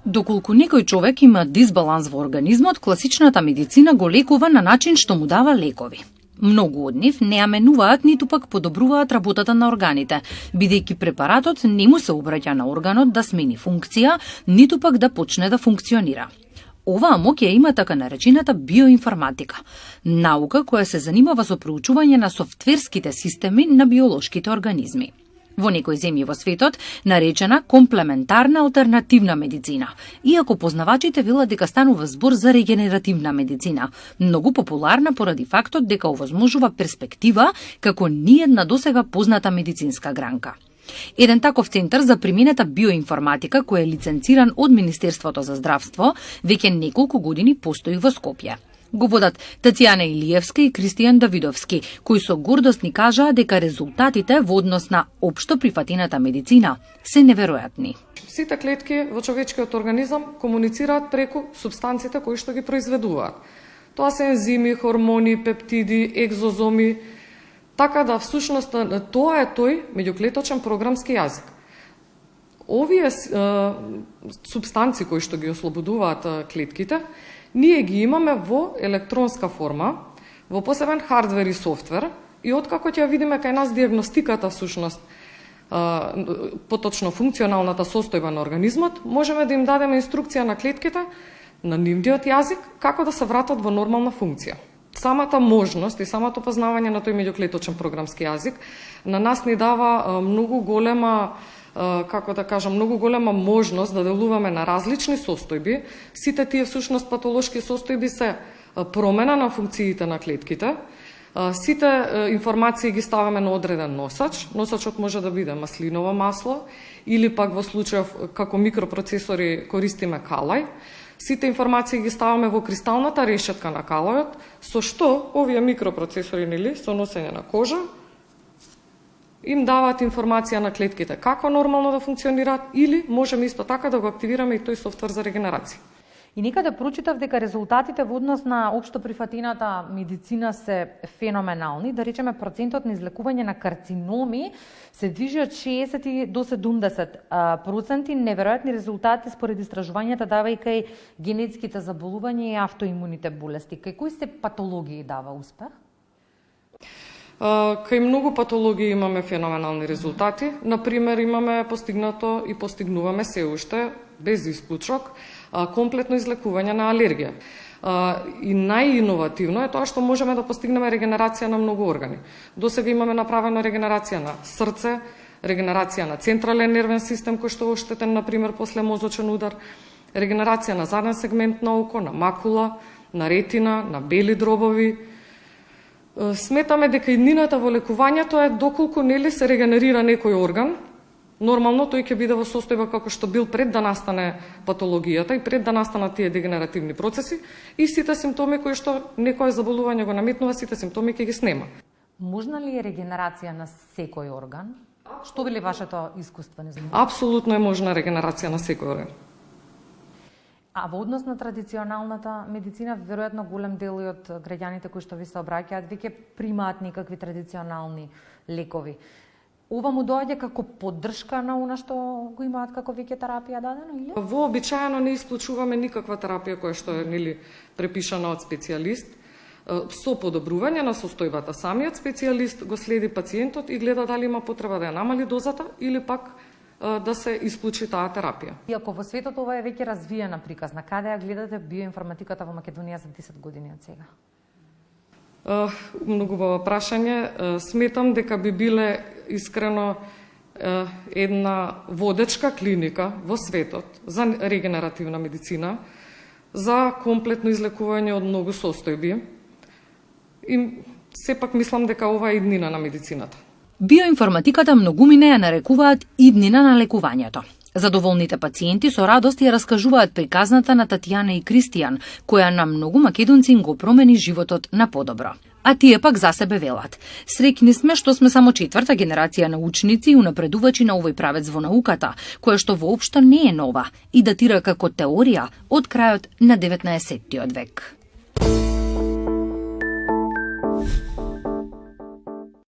Доколку некој човек има дисбаланс во организмот, класичната медицина го лекува на начин што му дава лекови. Многу од нив не ја менуваат, ниту пак подобруваат работата на органите, бидејќи препаратот не му се обраќа на органот да смени функција, ниту пак да почне да функционира. Оваа моќ ја има така наречената биоинформатика, наука која се занимава со проучување на софтверските системи на биолошките организми. Во некои земји во светот наречена комплементарна алтернативна медицина, иако познавачите велат дека станува збор за регенеративна медицина, многу популарна поради фактот дека овозможува перспектива како ниедна досега позната медицинска гранка. Еден таков центар за применета биоинформатика, кој е лиценциран од Министерството за здравство, веќе неколку години постои во Скопје. Го водат Татјана Илиевска и Кристијан Давидовски, кои со гордост ни кажаа дека резултатите во однос на општо прифатената медицина се неверојатни. Сите клетки во човечкиот организам комуницираат преку супстанциите кои што ги произведуваат. Тоа се ензими, хормони, пептиди, екзозоми, така да всушност тоа е тој меѓуклеточен програмски јазик. Овие супстанции кои што ги ослободуваат клетките, ние ги имаме во електронска форма, во посебен хардвер и софтвер, и откако ќе видиме кај нас диагностиката всушност, поточно функционалната состојба на организмот, можеме да им дадеме инструкција на клетките, на нивниот јазик, како да се вратат во нормална функција. Самата можност и самото познавање на тој меѓуклеточен програмски јазик на нас ни дава многу голема многу голема можност да делуваме на различни состојби. Сите тие всушност патолошки состојби се промена на функциите на клетките. Сите информации ги ставаме на одреден носач. Носачот може да биде маслиново масло или пак во случајов како микропроцесори користиме калај. Сите информации ги ставаме во кристалната решетка на калајот, со што овие микропроцесори со носење на кожа им даваат информација на клетките како нормално да функционираат или можеме исто така да го активираме и тој софтвер за регенерација. И некаде прочитав дека резултатите во однос на општо прифатената медицина се феноменални, да речеме процентот на излекување на карциноми се движи од 60 до 70%, неверојатни резултати според истражувањата давајќи и генетските заболувања и автоимуните болести. Кај кои се патологии дава успех? Кај многу патологии имаме феноменални резултати. Например, имаме постигнато и постигнуваме се уште, без исклучок, комплетно излекување на алергија. И најиновативно е тоа што можеме да постигнеме регенерација на многу органи. Досега имаме направено регенерација на срце, регенерација на централен нервен систем кој што е оштетен, например, после мозочен удар, регенерација на заден сегмент на око, на макула, на ретина, на бели дробови. Сметаме дека иднината во лекувањето е доколку нели се регенерира некој орган, нормално тој ќе биде во состојба како што бил пред да настане патологијата и пред да настанат тие дегенеративни процеси, и сите симптоми кои што некое заболување го наметнува, сите симптоми ќе ги снема. Можна ли е регенерација на секој орган? Што били вашето искуство? Апсолутно е можна регенерација на секој орган. А во однос на традиционалната медицина, веројатно голем дел од граѓаните кои што ви се обраќаат веќе примаат некакви традиционални лекови. Ова му доаѓа како поддршка на она што го имаат како веќе терапија дадено, или? Вообичаено не исклучуваме никаква терапија која што е препишана од специјалист. Со подобрување на состојбата, самиот специјалист го следи пациентот и гледа дали има потреба да ја намали дозата или пак да се исклучи таа терапија. Иако во светот ова е веќе развиена приказна, каде ја гледате биоинформатиката во Македонија за 10 години од сега? Многу убаво прашање. Сметам дека би биле искрено една водечка клиника во светот за регенеративна медицина, за комплетно излекување од многу состојби. И сепак мислам дека ова е иднина на медицината. Биоинформатиката многумина ја нарекуваат иднина на лекувањето. Задоволните пациенти со радост ја раскажуваат приказната на Татјана и Кристијан, која на многу македонци им го промени животот на подобро. А тие пак за себе велат: среќни сме што сме само 4-та генерација научници и унапредувачи на овој правец во науката, која што воопшто не е нова и датира како теорија од крајот на 19. век.